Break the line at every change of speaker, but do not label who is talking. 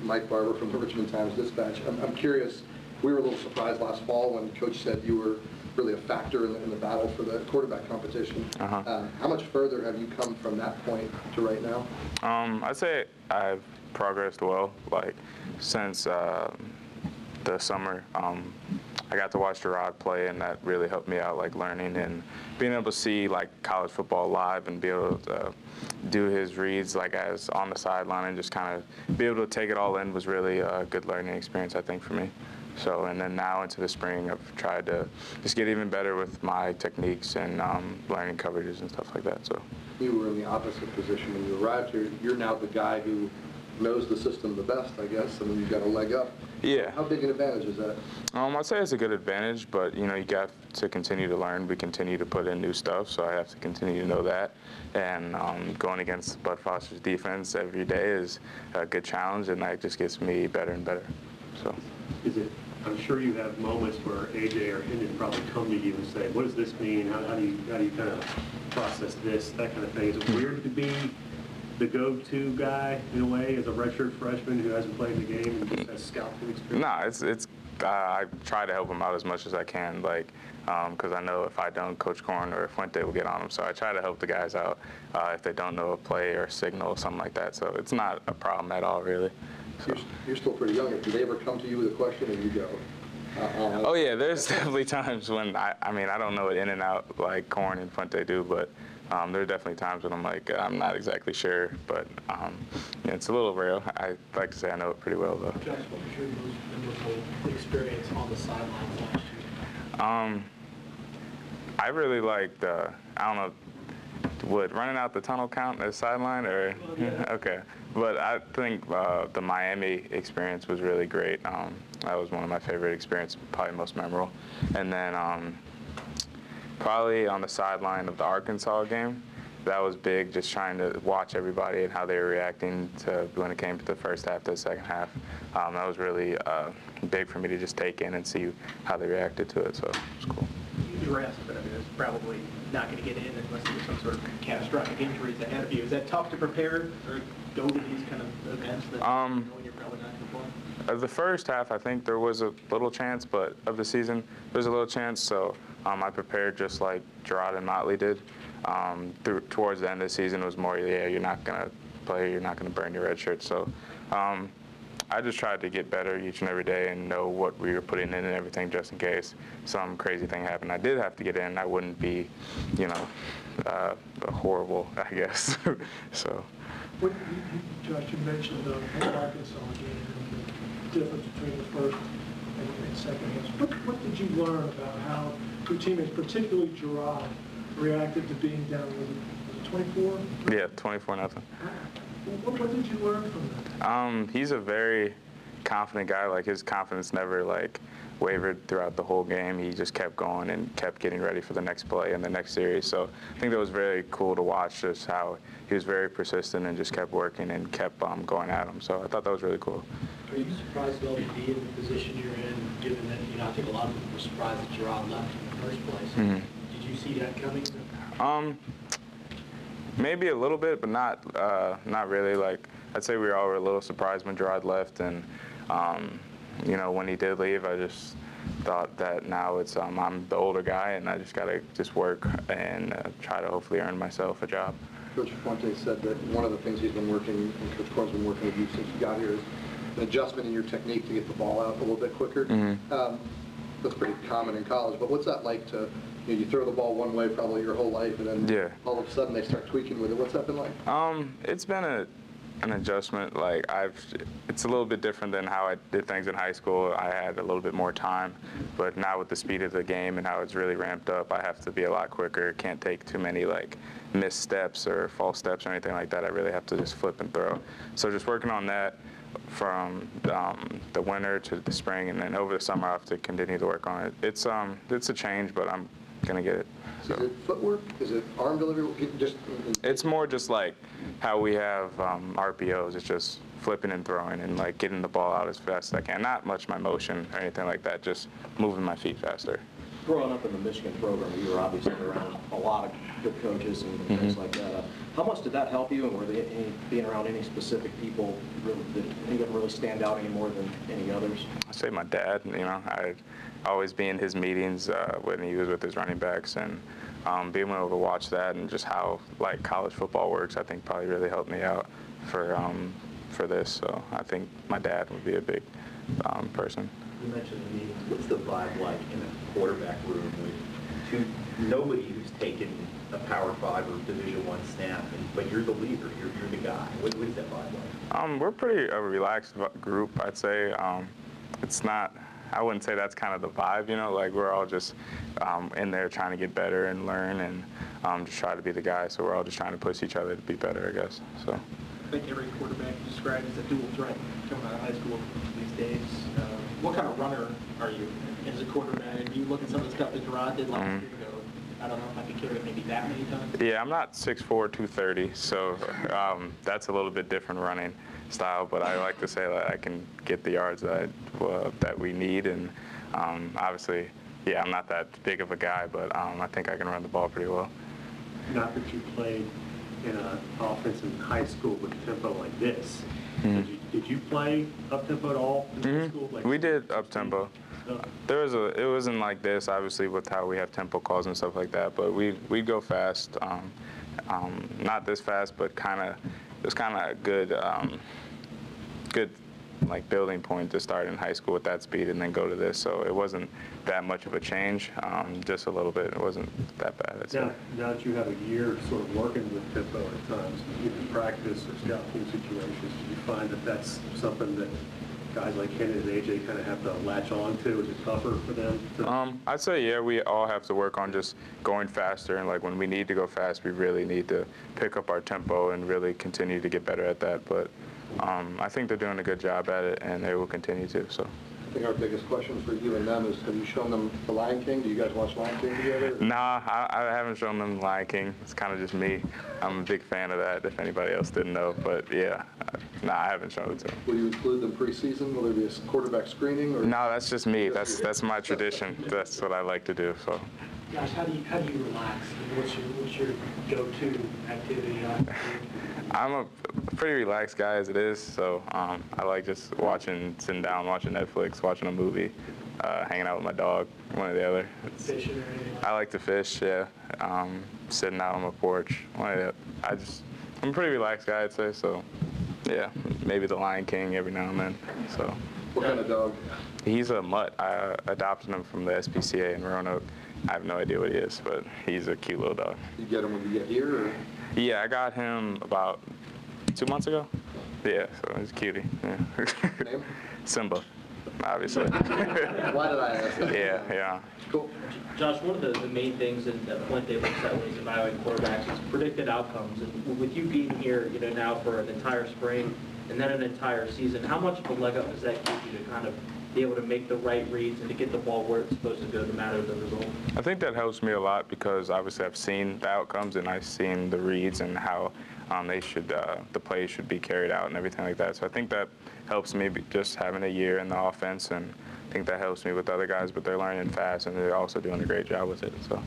Mike Barber from the Richmond Times-Dispatch. I'm curious, we were a little surprised last fall when Coach said you were really a factor in the battle for the quarterback competition. How much further have you come from that point to right now?
I'd say I've progressed well, like since the summer. I got to watch Gerard play, and that really helped me out, like learning and being able to see like college football live and be able to do his reads like as on the sideline and just kind of be able to take it all in was really a good learning experience, I think, for me. So, and then now into the spring, I've tried to just get even better with my techniques and learning coverages and stuff like that. So
you were in the opposite position when you arrived here. You're now the guy who knows the system the best, I guess, and you've got a leg up.
Yeah.
How big an advantage is that?
I'd say it's a good advantage, but you know, you got to continue to learn. We continue to put in new stuff, so I have to continue to know that. And going against Bud Foster's defense every day is a good challenge, and that just gets me better and better. So.
Is it? I'm sure you have moments where AJ or Hendon probably come to you and say, "What does this mean? How do you kind of process this? That kind of thing." Is it weird to be the go-to guy in a way as a redshirt freshman who hasn't played the game and just has scouting experience?
No, it's. I try to help him out as much as I can, like, because I know if I don't, Coach Corn or Fuente will get on him. So I try to help the guys out if they don't know a play or a signal or something like that. So it's not a problem at all, really. So.
You're still pretty young. Did they ever come to you with a question and you go?
Oh yeah, there's definitely times when I mean I don't know it in and out like Corn and Fuente do, but there are definitely times when I'm like I'm not exactly sure, but yeah, it's a little rare. I like to say I know it pretty well though.
Josh, what was your most memorable experience on the sidelines last year?
I really liked I don't know. Would running out the tunnel count as sideline or?
Well, yeah.
Okay, but I think the Miami experience was really great. That was one of my favorite experiences, probably most memorable. And then probably on the sideline of the Arkansas game, that was big, just trying to watch everybody and how they were reacting to when it came to the first half to the second half. That was really big for me to just take in and see how they reacted to it, so it was cool.
You were asked, but I mean, it's probably not going to get in unless there's some sort of catastrophic injuries ahead of you. Is that tough to prepare or go to these kind of events that you know you're probably not going to play?
The first half, I think there was a little chance, but of the season, there's a little chance. So I prepared just like Gerard and Motley did. Towards the end of the season, it was more, yeah, you're not going to play, you're not going to burn your red shirt. So I just tried to get better each and every day and know what we were putting in and everything just in case some crazy thing happened. I did have to get in. I wouldn't be, you know, horrible, I guess. So.
Josh, you mentioned the Arkansas game and the difference between the first and second halves. What did you learn about how your teammates, particularly Gerard, reacted to being down? Was it 24?
Yeah, 24-0.
What did you learn from that?
He's a very confident guy. Like his confidence never like wavered throughout the whole game. He just kept going and kept getting ready for the next play and the next series. So I think that was very cool to watch, just how he was very persistent and just kept working and kept going at him. So I thought that was really cool.
Are you surprised at all to be in the position you're in, given that, you know, I think a lot of people were surprised that Gerard left in the first place. Did you see that coming?
Maybe a little bit, but not really. Like I'd say we all were a little surprised when Gerard left, and you know, when he did leave, I just thought that now it's I'm the older guy, and I just gotta work and try to hopefully earn myself a job.
Coach Fuente said that one of the things he's been working, and Coach Corn's been working with you since you got here, is an adjustment in your technique to get the ball out a little bit quicker. That's pretty common in college, but what's that like to, you know, you throw the ball one way probably your whole life, and then all of a sudden they start tweaking with it. What's that been like?
It's been an adjustment. Like it's a little bit different than how I did things in high school. I had a little bit more time, but now with the speed of the game and how it's really ramped up, I have to be a lot quicker. Can't take too many like missteps or false steps or anything like that. I really have to just flip and throw. So just working on that from the winter to the spring, and then over the summer I have to continue to work on it. It's a change, but I'm gonna get it. So.
Is it footwork? Is it arm delivery?
It's more just like how we have RPOs. It's just flipping and throwing and like getting the ball out as fast as I can. Not much my motion or anything like that. Just moving my feet faster.
growing up in the Michigan program, you were obviously around a lot of good coaches and things like that. How much did that help you, and were there being around any specific people, really, did anyone really stand out any more than any others?
I'd say my dad. You know, I'd always be in his meetings when he was with his running backs, and being able to watch that and just how like college football works, I think probably really helped me out for this. So I think my dad would be a big person.
You mentioned the meetings. What's the vibe like in a quarterback room with nobody who's taken a Power 5 or Division I snap, but you're the leader, you're the guy? What is that vibe like?
We're pretty a relaxed group, I'd say. It's not, I wouldn't say that's kind of the vibe, you know, like we're all just in there trying to get better and learn and just try to be the guy. So we're all just trying to push each other to be better, I guess. So.
I think every quarterback is described as a dual threat coming out of high school these days. What kind of runner are you as a quarterback? You look at some of the stuff that Gerard did last year ago. I don't know if I could carry it maybe that many times.
Yeah, I'm not 6'4", 230, so that's a little bit different running style. But I like to say that I can get the yards that we need, and obviously, yeah, I'm not that big of a guy, but I think I can run the ball pretty well.
Not that you played in an offense in high school with tempo like this. Did you play up-tempo at all in high school? Like,
we did up-tempo. It wasn't like this, obviously, with how we have tempo calls and stuff like that, but we'd go fast. Not this fast, but it was kind of a good like building point to start in high school with that speed and then go to this. So it wasn't that much of a change, just a little bit. It wasn't that bad.
Now that you have a year sort of working with tempo at times, either in practice or scout team situations, do you find that that's something that guys like Ken and AJ kind of have to latch on to? Is it tougher for them to...
I'd say, yeah, we all have to work on just going faster, and like when we need to go fast, we really need to pick up our tempo and really continue to get better at that. But I think they're doing a good job at it, and they will continue to. So.
I think our biggest question for you and them is, have you shown them The Lion King? Do you guys watch Lion King together?
Nah, I haven't shown them Lion King. It's kind of just me. I'm a big fan of that, if anybody else didn't know. But yeah, nah, I haven't shown it to them.
Will you include them preseason? Will there be a quarterback screening? Or?
No, that's just me. That's my tradition. That's what I like to do. So.
Josh, how do you relax? What's your go-to activity?
I'm a pretty relaxed guy as it is, so I like just sitting down, watching Netflix, watching a movie, hanging out with my dog, one or the other.
Fishing or anything?
I like to fish, yeah. Sitting out on my porch, one or the other. I'm a pretty relaxed guy, I'd say, so yeah, maybe the Lion King every now and then. So.
What kind of dog?
He's a mutt. I adopted him from the SPCA in Roanoke. I have no idea what he is, but he's a cute little dog.
You get him when you get here? Or?
Yeah, I got him about 2 months ago. Yeah, so he's a cutie. Yeah.
Name?
Simba, obviously.
Why did I ask that?
Yeah.
Cool.
Josh, one of the main things that Fuente looks at when he's evaluating quarterbacks is predicted outcomes. And with you being here, now for an entire spring and then an entire season, how much of a leg up does that give you to kind of be able to make the right reads and to get the ball where it's supposed to go no matter the result?
I think that helps me a lot because obviously I've seen the outcomes and I've seen the reads and how the plays should be carried out and everything like that. So I think that helps me just having a year in the offense, and I think that helps me with other guys, but they're learning fast and they're also doing a great job with it. So.